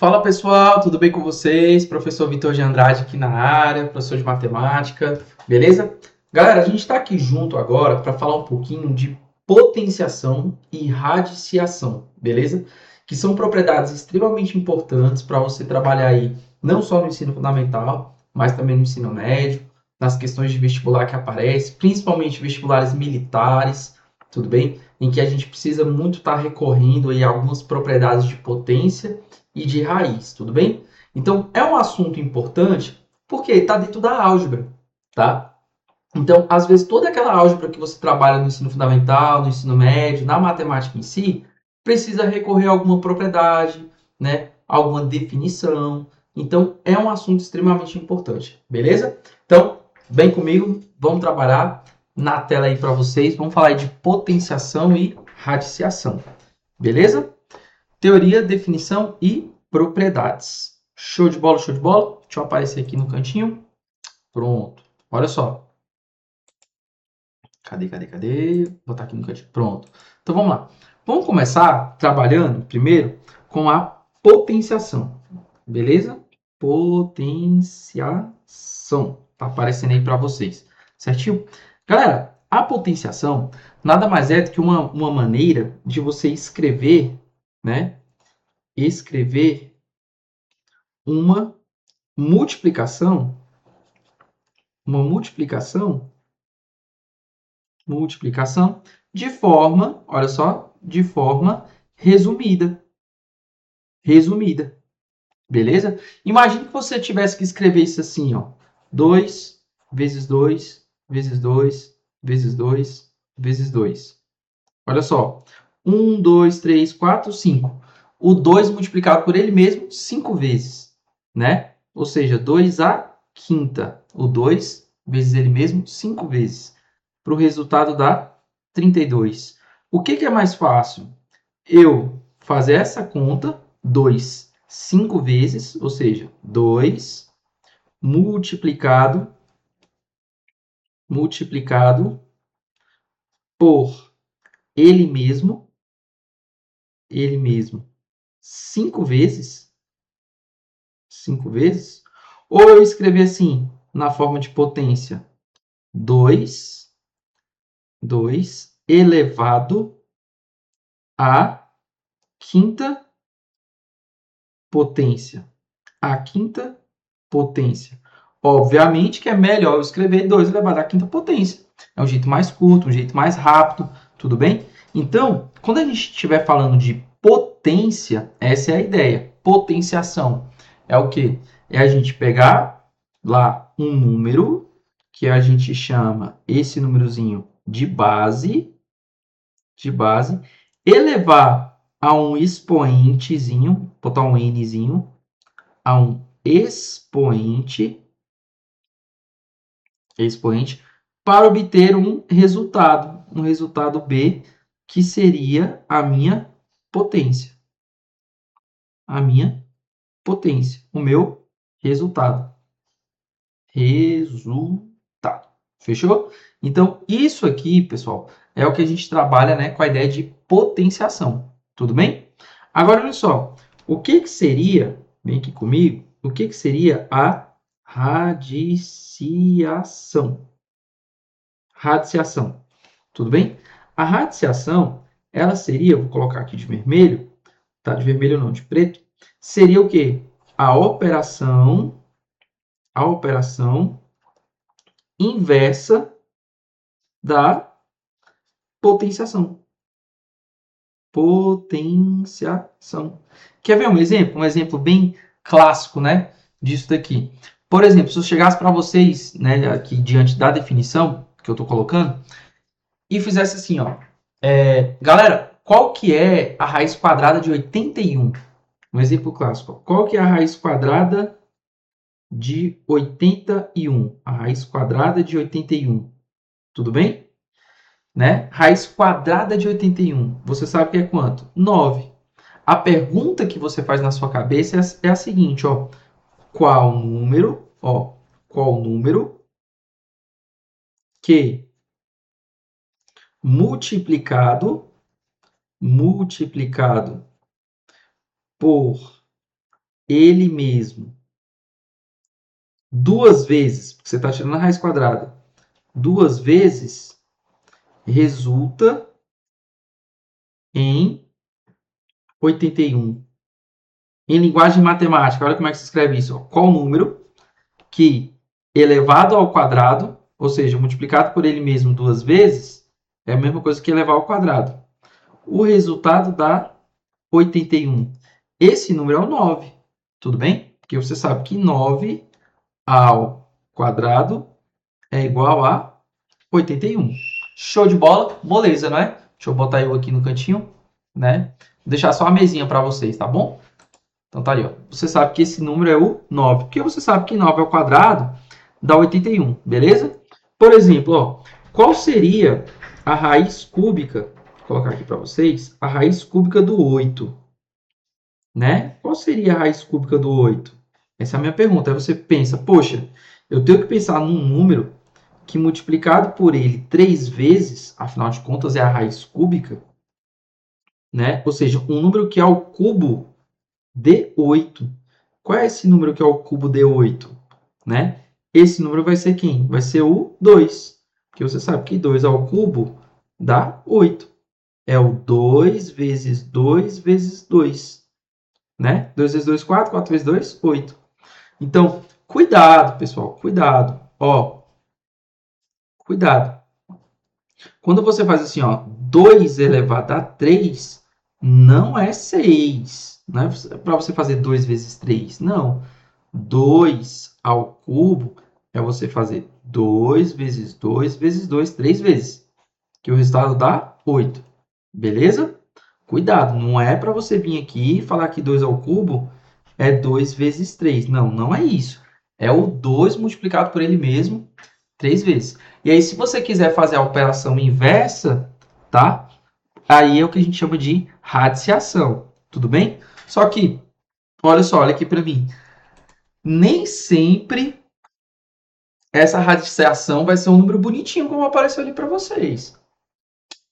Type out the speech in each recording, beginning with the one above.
Fala pessoal, tudo bem com vocês? Professor Vitor de Andrade aqui na área, professor de matemática, beleza? Galera, a gente está aqui junto agora para falar um pouquinho de potenciação e radiciação, beleza? Que são propriedades extremamente importantes para você trabalhar aí, não só no ensino fundamental, mas também no ensino médio, nas questões de vestibular que aparecem, principalmente vestibulares militares, tudo bem? Em que a gente precisa muito estar recorrendo aí a algumas propriedades de potência e de raiz, tudo bem? Então, é um assunto importante porque está dentro da álgebra, tá? Então, às vezes, toda aquela álgebra que você trabalha no ensino fundamental, no ensino médio, na matemática em si, precisa recorrer a alguma propriedade, né? Alguma definição. Então, é um assunto extremamente importante, beleza? Então, vem comigo, vamos trabalhar na tela aí para vocês. Vamos falar aí de potenciação e radiciação, beleza? Teoria, definição e propriedades. Show de bola, show de bola? Deixa eu aparecer aqui no cantinho. Pronto. Olha só. Cadê? Vou botar aqui no cantinho. Pronto. Então vamos lá. Vamos começar trabalhando primeiro com a potenciação. Beleza? Potenciação. Tá aparecendo aí para vocês. Certinho? Galera, a potenciação nada mais é do que uma maneira de você escrever, né? Escrever uma multiplicação, uma multiplicação de forma, olha só, de forma resumida, beleza? Imagine que você tivesse que escrever isso assim, ó, 2 vezes 2 vezes 2 vezes 2 vezes 2. Olha só, 1, 2, 3, 4, 5. O 2 multiplicado por ele mesmo 5 vezes, né? Ou seja, 2 à quinta. O 2 vezes ele mesmo 5 vezes. Para o resultado dá 32. O que é mais fácil? Eu fazer essa conta, 2 5 vezes, ou seja, 2 multiplicado por ele mesmo 5 vezes, 5 vezes, ou eu escrever assim, na forma de potência, 2 elevado à quinta potência. A quinta potência. Obviamente que é melhor eu escrever 2 elevado à quinta potência. É um jeito mais curto, um jeito mais rápido, tudo bem? Então, quando a gente estiver falando de potência, essa é a ideia. Potenciação é o quê? É a gente pegar lá um número que a gente chama esse númerozinho de base, elevar a um expoentezinho, botar um nzinho, a um expoente para obter um resultado B, que seria a minha potência. A minha potência, o meu resultado. Fechou? Então, isso aqui, pessoal, é o que a gente trabalha, né, com a ideia de potenciação. Tudo bem? Agora, olha só. O que seria, vem aqui comigo, o que seria a radiciação? Radiciação. Tudo bem? A radiciação, ela seria, vou colocar aqui de vermelho, tá? De vermelho não, de preto. Seria o quê? A operação inversa da potenciação. Potenciação. Quer ver um exemplo? Um exemplo bem clássico, né, disso daqui. Por exemplo, se eu chegasse para vocês, né, aqui diante da definição que eu estou colocando, e fizesse assim, ó. Galera, qual que é a raiz quadrada de 81? Um exemplo clássico. Qual que é a raiz quadrada de 81? A raiz quadrada de 81. Tudo bem? Né? Raiz quadrada de 81. Você sabe que é quanto? 9. A pergunta que você faz na sua cabeça é a seguinte, ó. Qual número que multiplicado por ele mesmo duas vezes, porque você está tirando a raiz quadrada, duas vezes resulta em 81. Em linguagem matemática, olha como é que se escreve isso. Qual número que elevado ao quadrado, ou seja, multiplicado por ele mesmo duas vezes, é a mesma coisa que elevar ao quadrado. O resultado dá 81. Esse número é o 9. Tudo bem? Porque você sabe que 9 ao quadrado é igual a 81. Show de bola? Moleza, não é? Deixa eu botar eu aqui no cantinho, né? Vou deixar só a mesinha para vocês, tá bom? Então tá ali, ó. Você sabe que esse número é o 9. Porque você sabe que 9 ao quadrado dá 81, beleza? Por exemplo, ó, qual seria a raiz cúbica? Vou colocar aqui para vocês. A raiz cúbica do 8, né? Qual seria a raiz cúbica do 8? Essa é a minha pergunta. Aí você pensa, poxa, eu tenho que pensar num número que multiplicado por ele 3 vezes, afinal de contas é a raiz cúbica, né? Ou seja, um número que é ao cubo de 8. Qual é esse número que é ao cubo de 8? Né? Esse número vai ser quem? Vai ser o 2. Porque você sabe que 2 ao cubo dá 8. É o 2 vezes 2 vezes 2. Né? 2 vezes 2, 4. 4 vezes 2, 8. Então, cuidado, pessoal. Cuidado. Ó, cuidado. Quando você faz assim, ó, 2 elevado a 3, não é 6. Não é para você fazer 2 vezes 3. Não. 2 ao cubo é você fazer 2 vezes 2 vezes 2, 3 vezes. Que o resultado dá 8. Beleza? Cuidado, não é para você vir aqui e falar que 2 ao cubo é 2 vezes 3. Não, não é isso. É o 2 multiplicado por ele mesmo 3 vezes. E aí, se você quiser fazer a operação inversa, tá? Aí é o que a gente chama de radiciação. Tudo bem? Só que, olha só, olha aqui para mim. Nem sempre essa radiciação vai ser um número bonitinho como apareceu ali para vocês,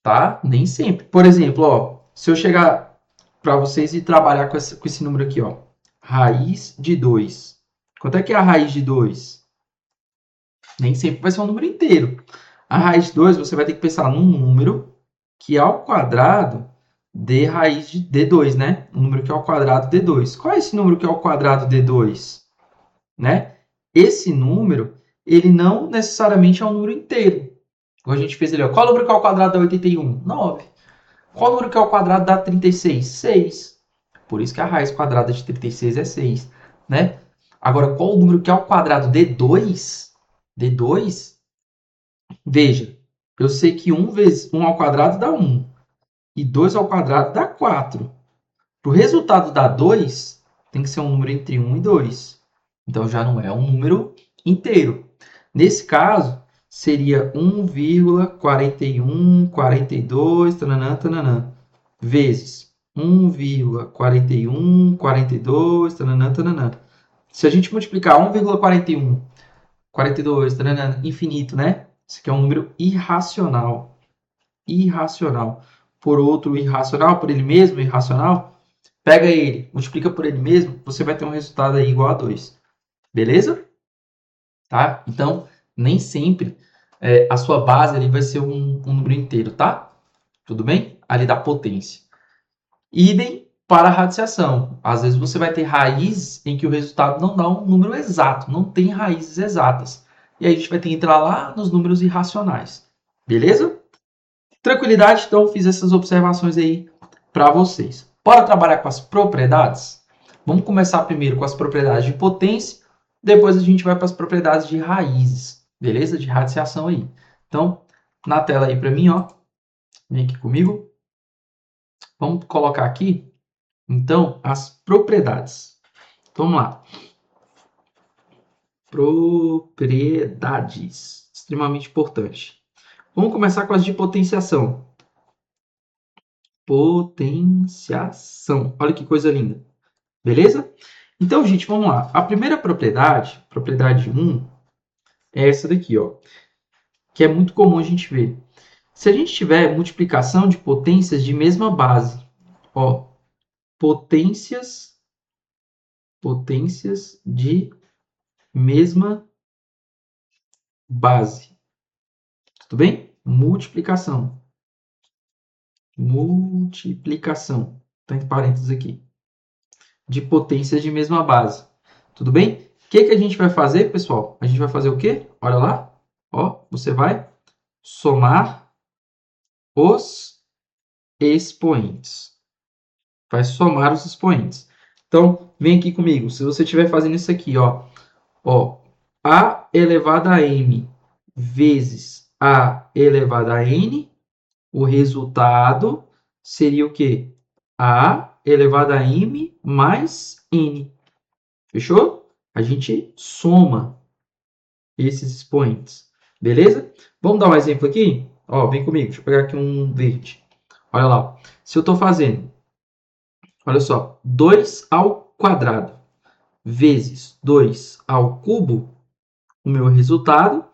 tá? Nem sempre. Por exemplo, ó, se eu chegar para vocês e trabalhar com esse número aqui, ó, raiz de 2. Quanto é que é a raiz de 2? Nem sempre vai ser um número inteiro. A raiz de 2, você vai ter que pensar num número que ao quadrado dê raiz de 2, né? Um número que é ao quadrado de 2. Qual é esse número que é ao quadrado de 2? Né? Esse número, ele não necessariamente é um número inteiro. Como a gente fez ali, ó. Qual número que é ao quadrado dá 81? 9. Qual número que é ao quadrado dá 36? 6. Por isso que a raiz quadrada de 36 é 6, né? Agora, qual o número que é ao quadrado de 2? De 2? Veja, eu sei que 1 vezes 1 ao quadrado dá 1. E 2 ao quadrado dá 4. Para o resultado dar 2, tem que ser um número entre 1 e 2. Então, já não é um número inteiro. Nesse caso, seria 1,4142 tananã, tananã, vezes 1,4142 tananã, tananã. Se a gente multiplicar 1,41, 42, tananã, infinito, né? Isso aqui é um número irracional. Irracional. Por outro irracional, por ele mesmo irracional, pega ele, multiplica por ele mesmo, você vai ter um resultado aí igual a 2. Beleza? Tá? Então, nem sempre a sua base ali vai ser um número inteiro, tá? Tudo bem? Ali da potência. Idem para a radiciação. Às vezes você vai ter raízes em que o resultado não dá um número exato, não tem raízes exatas. E aí a gente vai ter que entrar lá nos números irracionais. Beleza? Tranquilidade? Então, fiz essas observações aí para vocês. Bora trabalhar com as propriedades? Vamos começar primeiro com as propriedades de potência, depois a gente vai para as propriedades de raízes, beleza? De radiciação aí. Então, na tela aí para mim, ó, vem aqui comigo. Vamos colocar aqui, então, as propriedades. Vamos lá. Propriedades, extremamente importante. Vamos começar com as de potenciação. Potenciação. Olha que coisa linda. Beleza? Então, gente, vamos lá. A primeira propriedade, propriedade 1, é essa daqui, ó, que é muito comum a gente ver. Se a gente tiver multiplicação de potências de mesma base, ó, potências Potências de mesma base. Tudo bem? Multiplicação. Multiplicação. Está entre parênteses aqui. De potências de mesma base. Tudo bem? O que a gente vai fazer, pessoal? A gente vai fazer o quê? Olha lá. Ó, você vai somar os expoentes. Vai somar os expoentes. Então, vem aqui comigo. Se você estiver fazendo isso aqui, ó, a elevado a m vezes a elevado a n, o resultado seria o quê? A elevado a m mais n. Fechou? A gente soma esses expoentes. Beleza? Vamos dar um exemplo aqui? Ó, vem comigo. Deixa eu pegar aqui um verde. Olha lá. Se eu estou fazendo, olha só, 2 ao quadrado vezes 2 ao cubo, o meu resultado,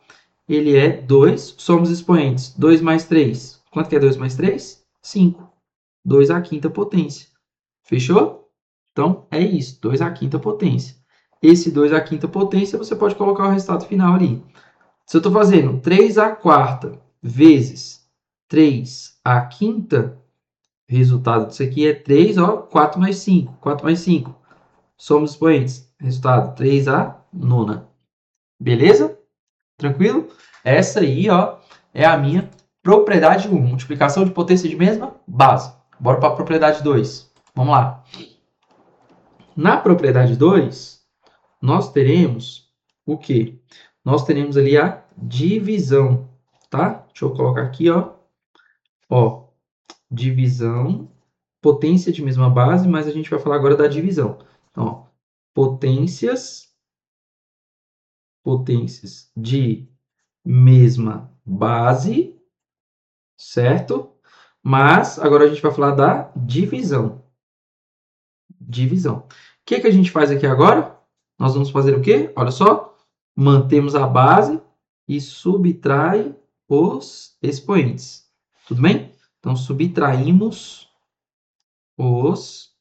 ele é 2, somos expoentes. 2 mais 3. Quanto que é 2 mais 3? 5. 2 à quinta potência. Fechou? Então, é isso. 2 à quinta potência. Esse 2 à quinta potência, você pode colocar o resultado final ali. Se eu estou fazendo 3 à quarta vezes 3 à quinta, o resultado disso aqui é 3, ó, 4 mais 5. 4 mais 5. Somos expoentes. Resultado, 3 à nona. Beleza? Tranquilo? Essa aí, ó, é a minha propriedade 1. Multiplicação de potência de mesma base. Bora para a propriedade 2. Vamos lá. Na propriedade 2, nós teremos o quê? Nós teremos ali a divisão, tá? Deixa eu colocar aqui, ó. Ó, divisão, potência de mesma base, mas a gente vai falar agora da divisão. Então, ó, potências de mesma base, certo? Mas agora a gente vai falar da divisão. Divisão. O que a gente faz aqui agora? Nós vamos fazer o quê? Olha só. Mantemos a base e subtrai os expoentes. Tudo bem? Então, subtraímos os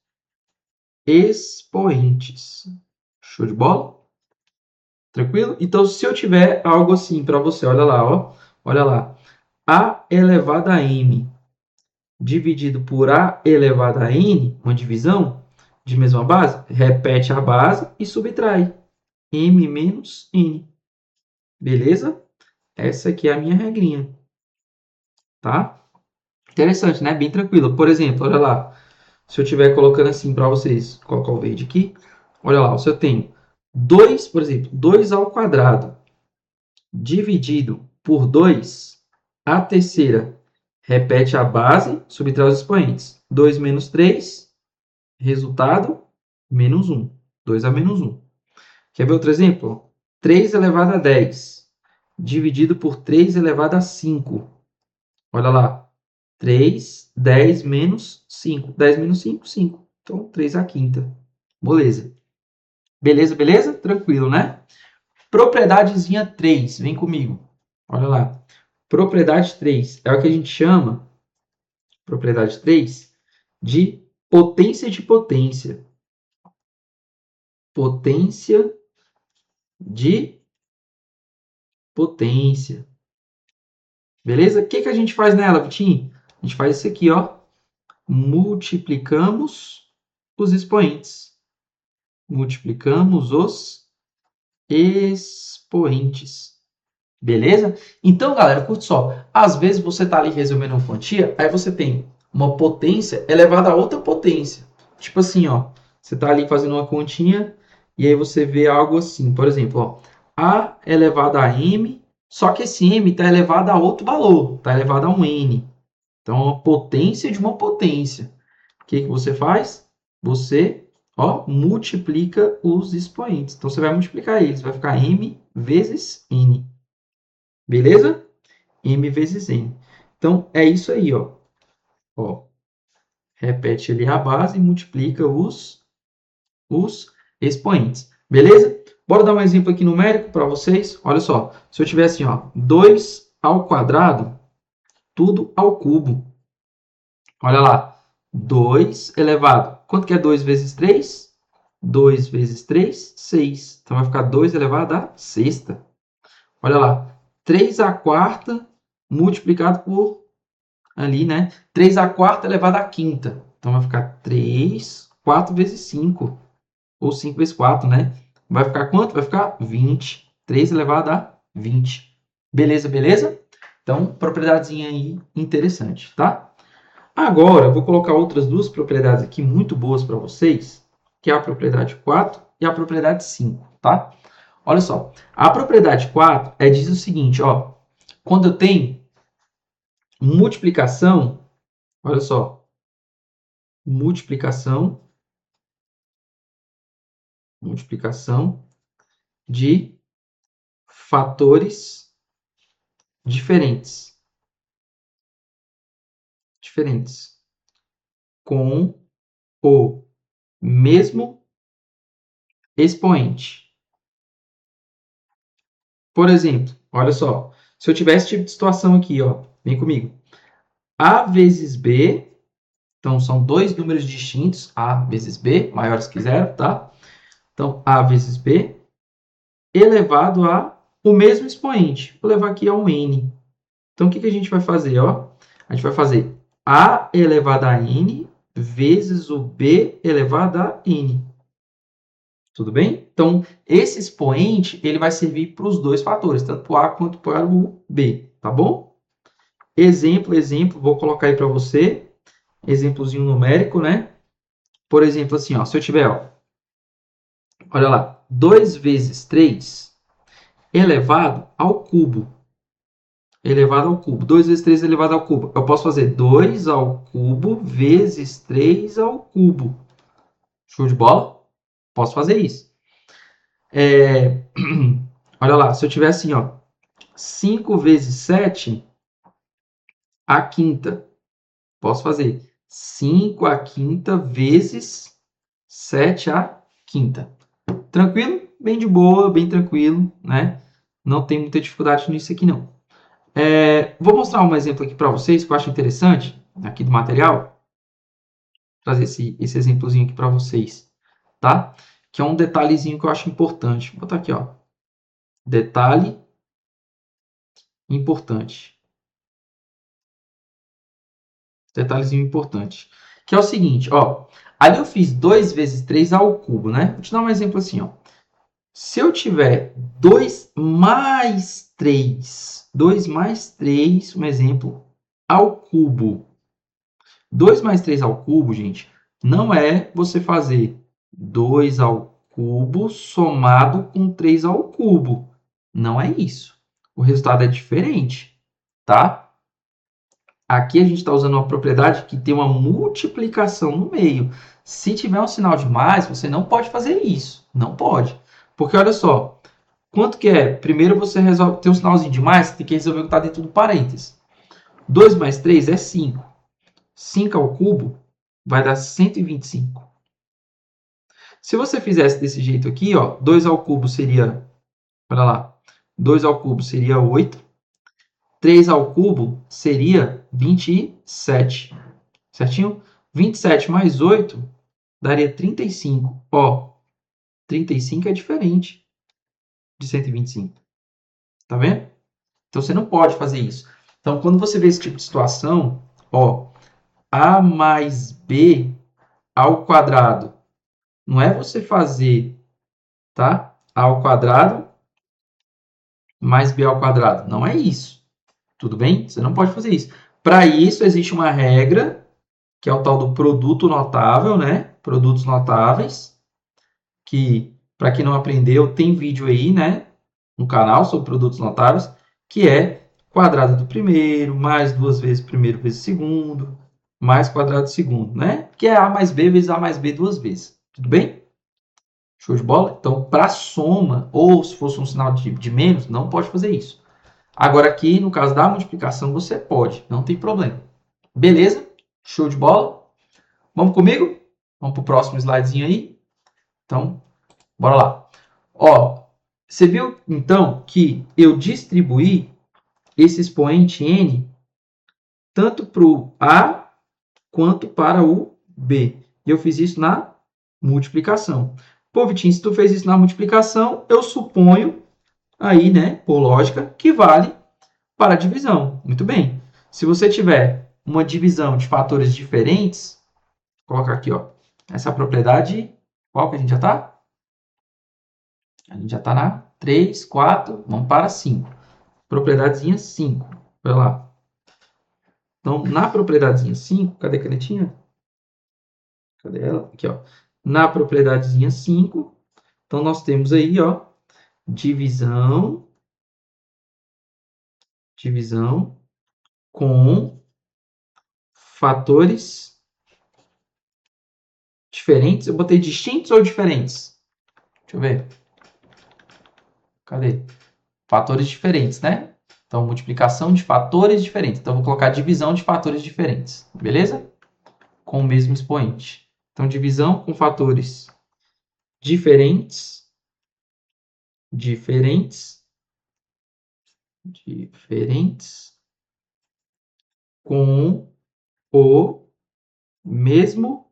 expoentes. Show de bola? Tranquilo? Então, se eu tiver algo assim para você, olha lá, ó. Olha lá. A elevado a m dividido por a elevado a n, uma divisão de mesma base, repete a base e subtrai. M menos N. Beleza? Essa aqui é a minha regrinha. Tá? Interessante, né? Bem tranquilo. Por exemplo, olha lá. Se eu estiver colocando assim para vocês, colocar o verde aqui. Olha lá, se eu tenho 2, por exemplo, 2 ao quadrado dividido por 2, a terceira repete a base, subtrai os expoentes. 2 menos 3, resultado, menos 1. 2 a menos 1. Quer ver outro exemplo? 3 elevado a 10, dividido por 3 elevado a 5. Olha lá. 3, 10 menos 5. 10 menos 5, 5. Então, 3 à quinta. Beleza. Beleza, beleza? Tranquilo, né? Propriedadezinha 3. Vem comigo. Olha lá. Propriedade 3 é o que a gente chama, propriedade 3, de potência de potência. Potência de potência. Beleza? O que a gente faz nela, Vitinho? A gente faz isso aqui, ó. Multiplicamos os expoentes. Multiplicamos os expoentes. Beleza? Então, galera, curte só. Às vezes você está ali resolvendo uma quantia, aí você tem uma potência elevada a outra potência. Tipo assim, ó. Você está ali fazendo uma continha e aí você vê algo assim. Por exemplo, ó. A elevado a m, só que esse m está elevado a outro valor. Está elevado a um n. Então, uma potência de uma potência. O que você faz? Você, ó, multiplica os expoentes. Então, você vai multiplicar eles. Vai ficar m vezes n. Beleza? M vezes n. Então, é isso aí, ó. Ó, repete ali a base e multiplica os expoentes. Beleza? Bora dar um exemplo aqui numérico para vocês. Olha só. Se eu tiver assim, ó, 2 ao quadrado, tudo ao cubo. Olha lá. 2 elevado. Quanto que é 2 vezes 3? 2 vezes 3, 6. Então, vai ficar 2 elevado à sexta. Olha lá. 3 à quarta multiplicado por ali, né? 3 à quarta elevado à quinta. Então, vai ficar 3, 4 vezes 5. Ou 5 vezes 4, né? Vai ficar quanto? Vai ficar 20. 3 elevado a 20. Beleza, beleza? Então, propriedadezinha aí interessante, tá? Agora, eu vou colocar outras duas propriedades aqui muito boas para vocês, que é a propriedade 4 e a propriedade 5, tá? Olha só, a propriedade 4 diz o seguinte, ó, quando eu tenho multiplicação, olha só, multiplicação de fatores diferentes com o mesmo expoente. Por exemplo, olha só, se eu tivesse esse tipo de situação aqui, ó, vem comigo. A vezes B, então são dois números distintos, A vezes B, maiores que zero, tá? Então, A vezes B elevado a o mesmo expoente. Vou levar aqui a um N. Então, o que a gente vai fazer, ó? A gente vai fazer A elevado a N vezes o B elevado a N. Tudo bem? Então, esse expoente ele vai servir para os dois fatores, tanto para o A quanto para o B, tá bom? Exemplo, vou colocar aí para você, exemplozinho numérico, né? Por exemplo, assim, ó, se eu tiver, ó, olha lá, 2 vezes 3 elevado ao cubo. Elevado ao cubo. 2 vezes 3 elevado ao cubo. Eu posso fazer 2 ao cubo vezes 3 ao cubo. Show de bola? Posso fazer isso. Olha lá, se eu tiver assim, ó, 5 vezes 7 à quinta. Posso fazer 5 à quinta vezes 7 à quinta. Tranquilo? Bem de boa, bem tranquilo, né? Não tem muita dificuldade nisso aqui, não. Vou mostrar um exemplo aqui para vocês que eu acho interessante, aqui do material. Vou trazer esse exemplozinho aqui para vocês, tá? Que é um detalhezinho que eu acho importante. Vou botar aqui, ó. Detalhe importante. Detalhezinho importante. Que é o seguinte, ó. Ali eu fiz 2 vezes 3 ao cubo, né? Vou te dar um exemplo assim, ó. Se eu tiver 2 mais 3, um exemplo, ao cubo. 2 mais 3 ao cubo, gente, não é você fazer 2 ao cubo somado com 3 ao cubo. Não é isso. O resultado é diferente, tá? Aqui a gente está usando uma propriedade que tem uma multiplicação no meio. Se tiver um sinal de mais, você não pode fazer isso. Não pode. Porque olha só, quanto que é? Primeiro você resolve, tem um sinalzinho de mais, você tem que resolver o que está dentro do parênteses. 2 mais 3 é 5. 5 ao cubo vai dar 125. Se você fizesse desse jeito aqui, ó, 2 ao cubo seria, olha lá, 2 ao cubo seria 8. 3 ao cubo seria 27. Certinho? 27 mais 8 daria 35. Ó, 35 é diferente de 125. Tá vendo? Então, você não pode fazer isso. Então, quando você vê esse tipo de situação, ó, A mais B ao quadrado. Não é você fazer, tá? A ao quadrado mais B ao quadrado. Não é isso. Tudo bem? Você não pode fazer isso. Para isso, existe uma regra, que é o tal do produto notável, né? Produtos notáveis, que, para quem não aprendeu, tem vídeo aí, né? No canal sobre produtos notáveis, que é quadrado do primeiro, mais 2 vezes primeiro vezes segundo, mais quadrado do segundo, né? Que é A mais B vezes A mais B duas vezes. Tudo bem? Show de bola? Então, para soma, ou se fosse um sinal de menos, não pode fazer isso. Agora, aqui, no caso da multiplicação, você pode, não tem problema. Beleza? Show de bola? Vamos comigo? Vamos para o próximo slidezinho aí? Então, bora lá. Ó, você viu, então, que eu distribuí esse expoente n tanto para o A quanto para o B. E eu fiz isso na multiplicação. Pô, Vitinho, se tu fez isso na multiplicação, eu suponho aí, né, por lógica, que vale para a divisão. Muito bem. Se você tiver uma divisão de fatores diferentes, vou colocar aqui, ó, essa propriedade, qual que a gente já está? A gente já está na 3, 4, vamos para 5. Propriedadezinha 5. Olha lá. Então, na propriedadezinha 5, cadê a canetinha? Cadê ela? Aqui, ó. Na propriedadezinha 5, então nós temos aí, ó, divisão com fatores diferentes. Eu botei distintos ou diferentes? Deixa eu ver. Cadê? Fatores diferentes, né? Então, multiplicação de fatores diferentes. Então, vou colocar divisão de fatores diferentes. Beleza? Com o mesmo expoente. Então, divisão com fatores diferentes com o mesmo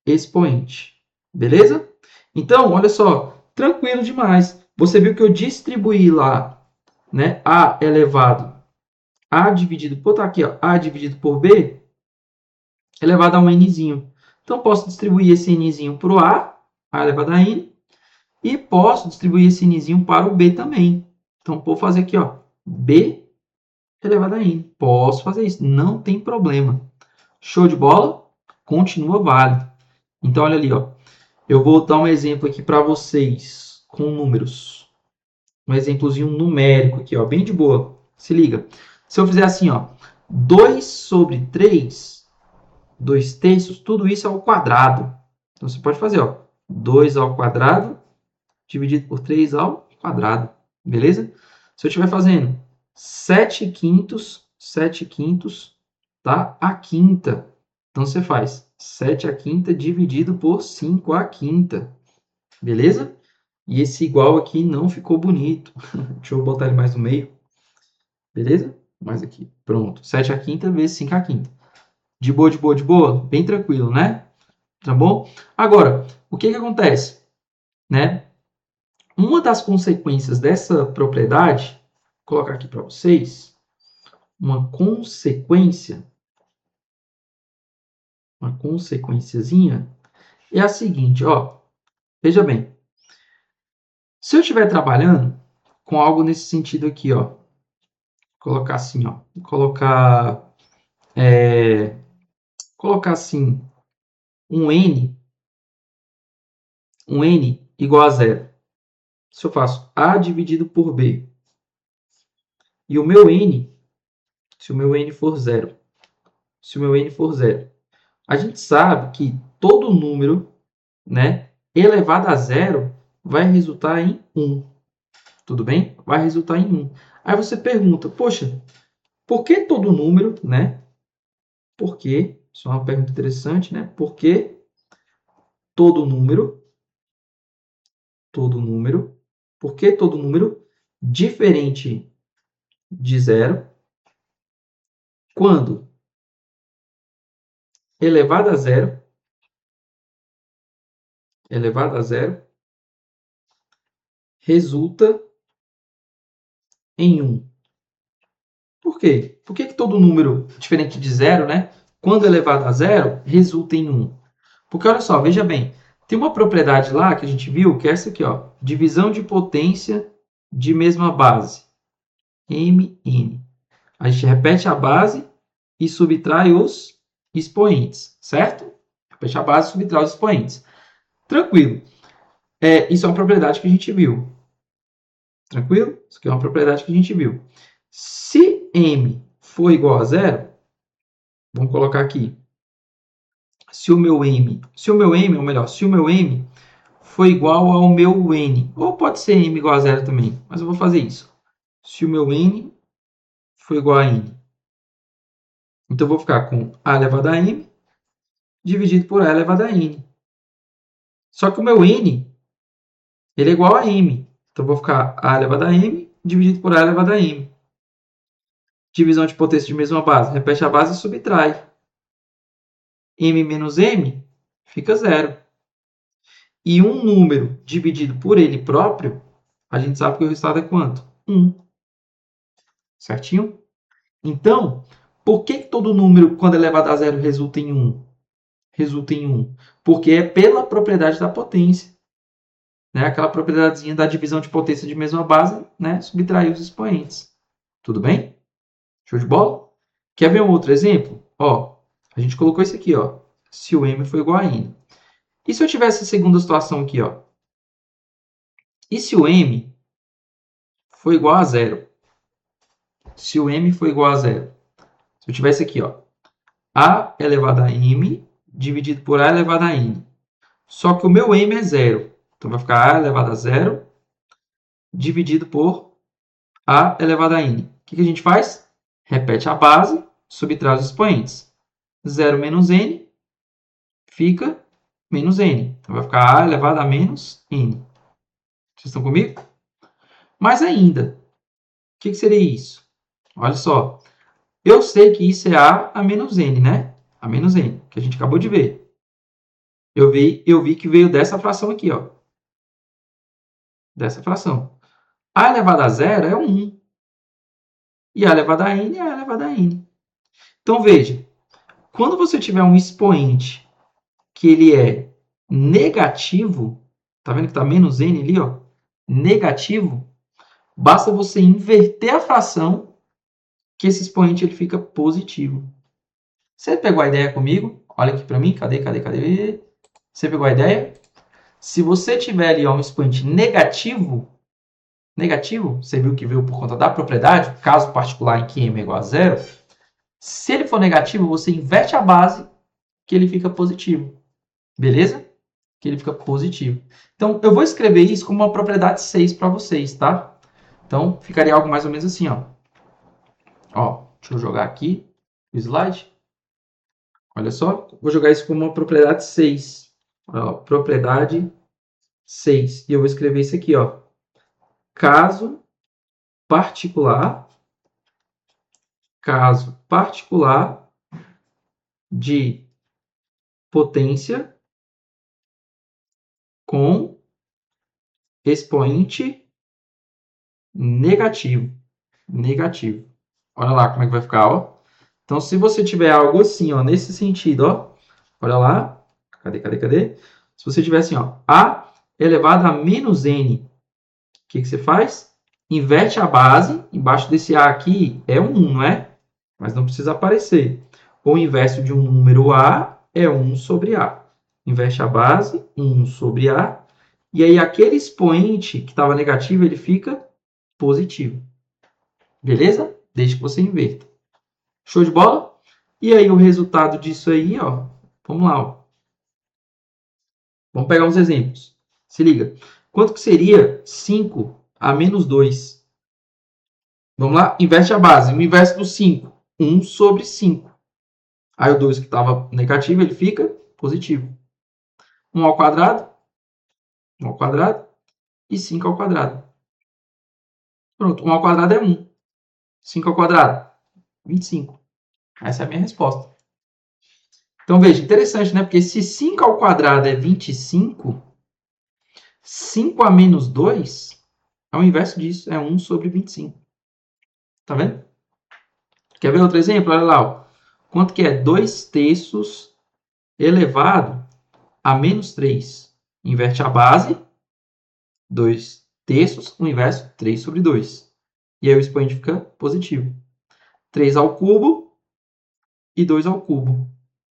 expoente. Beleza? Então, olha só, tranquilo demais. Você viu que eu distribuí lá, né, A elevado A dividido por, tá aqui, ó, A dividido por B elevado a um Nzinho. Então, posso distribuir esse Nzinho para o A elevado a N, e posso distribuir esse Nzinho para o B também. Então, vou fazer aqui, ó, B elevado a N. Posso fazer isso, não tem problema. Show de bola? Continua válido. Então, olha ali, ó. Eu vou dar um exemplo aqui para vocês com números. Um exemplozinho numérico aqui, ó, bem de boa. Se liga. Se eu fizer assim, ó, 2 sobre 3, 2 terços, tudo isso ao quadrado. Então, você pode fazer, ó, 2 ao quadrado dividido por 3 ao quadrado. Beleza? Se eu estiver fazendo 7 quintos, tá? A quinta. Então, você faz 7 a quinta dividido por 5 a quinta. Beleza? E esse igual aqui não ficou bonito. Deixa eu botar ele mais no meio. Beleza? Mais aqui. Pronto. 7 a quinta vezes 5 a quinta. De boa, de boa, de boa? Bem tranquilo, né? Tá bom? Agora, o que acontece? Né? Uma das consequências dessa propriedade, vou colocar aqui para vocês, uma consequenciazinha, é a seguinte, ó. Veja bem. Se eu estiver trabalhando com algo nesse sentido aqui, ó, colocar assim, ó, colocar assim, um n igual a zero. Se eu faço A dividido por B e o meu n, se o meu n for zero, a gente sabe que todo número, né, elevado a zero vai resultar em 1. Tudo bem? Vai resultar em 1. Aí você pergunta, poxa, por que todo número, né? Por que? Isso é uma pergunta interessante, né? Por que todo número, por que todo número diferente de zero, quando elevado a zero, resulta em 1. Por quê? Por que todo número diferente de zero, né, quando elevado a zero, resulta em 1? Porque, olha só, veja bem, tem uma propriedade lá que a gente viu, que é essa aqui, ó, divisão de potência de mesma base, Mn. A gente repete a base e subtrai os expoentes, certo? Repete a base e subtrai os expoentes. Tranquilo. Isso é uma propriedade que a gente viu. Tranquilo? Isso aqui é uma propriedade que a gente viu. Se m for igual a zero, vamos colocar aqui. Se o meu m, ou melhor, se o meu m for igual ao meu n, ou pode ser m igual a zero também, mas eu vou fazer isso. Se o meu n for igual a n, então eu vou ficar com a elevado a m dividido por a elevado a n. Só que o meu n ele é igual a m. Então eu vou ficar a elevado a m dividido por a elevado a m. Divisão de potência de mesma base. Repete a base e subtrai. M menos m fica zero. e um número dividido por ele próprio, a gente sabe que o resultado é quanto? 1. Certinho? Então, por que todo número, quando elevado a zero, resulta em 1? Resulta em 1. Porque é pela propriedade da potência. Né? Aquela propriedadezinha da divisão de potência de mesma base, né? Subtrair os expoentes. Tudo bem? Show de bola? Quer ver um outro exemplo? Ó, a gente colocou isso aqui, ó. Se o m for igual a n. E se eu tivesse a segunda situação aqui, ó? E se o m for igual a zero? Se o m for igual a zero. Se eu tivesse aqui, ó, a elevado a m dividido por a elevado a n. Só que o meu m é zero. Então, vai ficar a elevado a zero dividido por a elevado a n. O que a gente faz? Repete a base, subtrai os expoentes. 0 menos n fica menos n. Então, vai ficar a elevado a menos n. Vocês estão comigo? Mais ainda, o que seria isso? Olha só. Eu sei que isso é a menos n, né? A menos n, que a gente acabou de ver. Eu vi que veio dessa fração aqui, ó. Dessa fração. A elevado a zero é 1. E a elevado a n é a elevado a n. Então, veja. Quando você tiver um expoente que ele é negativo, tá vendo que está menos n ali, ó? Negativo, basta você inverter a fração que esse expoente ele fica positivo. Você pegou a ideia comigo? Olha aqui para mim, cadê? Você pegou a ideia? Se você tiver ali ó, um expoente negativo, você viu que veio por conta da propriedade, caso particular em que m é igual a zero, se ele for negativo, você inverte a base que ele fica positivo. Beleza? Que ele fica positivo. Então, eu vou escrever isso como uma propriedade 6 para vocês, tá? Então, ficaria algo mais ou menos assim, ó. Ó, deixa eu jogar aqui o slide. Olha só, vou jogar isso como uma propriedade 6. Ó, propriedade 6. E eu vou escrever isso aqui, ó. Caso particular de potência com expoente negativo. Olha lá como é que vai ficar, ó. Então, se você tiver algo assim, ó, nesse sentido, ó, olha lá, cadê? Se você tiver assim, ó, a elevado a menos n, o que você faz? Inverte a base, embaixo desse a aqui é 1, não é? Mas não precisa aparecer. O inverso de um número a é 1 sobre a. Inverte a base, 1 sobre a, e aí aquele expoente que estava negativo, ele fica positivo. Beleza? Desde que você inverta. Show de bola? E aí o resultado disso aí, ó. Vamos lá, ó. Vamos pegar uns exemplos. Se liga. Quanto que seria 5 a menos 2? Vamos lá? Inverte a base. O inverso do 5. 1 sobre 5. Aí o 2 que estava negativo, ele fica positivo. 1 ao quadrado. 1 ao quadrado. E 5 ao quadrado. Pronto. 1 ao quadrado é 1. 5 ao quadrado. 25. Essa é a minha resposta. Então, veja, interessante, né? Porque se 5 ao quadrado é 25, 5 a menos 2 é o inverso disso, é 1 sobre 25. Tá vendo? Quer ver outro exemplo? Olha lá. Ó. Quanto que é 2 terços elevado a menos 3? Inverte a base, 2 terços, o inverso, 3 sobre 2. E aí o expoente fica positivo. 3 ao cubo e 2 ao cubo.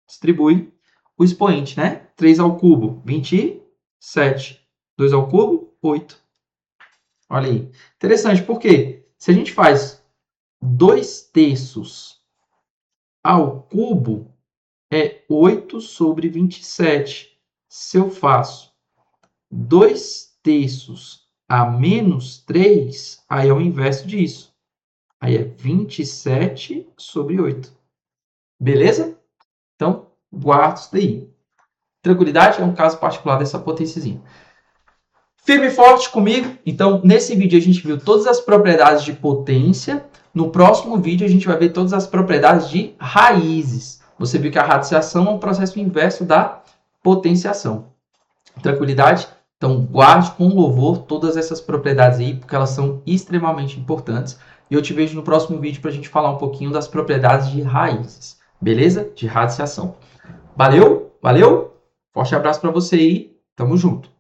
Distribui o expoente, né? 3 ao cubo, 27. 2 ao cubo, 8. Olha aí. Interessante, porque se a gente faz 2 terços ao cubo, é 8 sobre 27. Se eu faço 2 terços a menos 3, aí é o inverso disso. Aí é 27 sobre 8. Beleza? Então, guarda isso daí. Tranquilidade é um caso particular dessa potênciazinha. Firme e forte comigo. Então, nesse vídeo a gente viu todas as propriedades de potência. No próximo vídeo a gente vai ver todas as propriedades de raízes. Você viu que a radiciação é um processo inverso da potenciação. Tranquilidade? Então, guarde com louvor todas essas propriedades aí, porque elas são extremamente importantes. E eu te vejo no próximo vídeo para a gente falar um pouquinho das propriedades de raízes, beleza? De radiciação. Valeu? Valeu? Forte abraço para você aí. Tamo junto.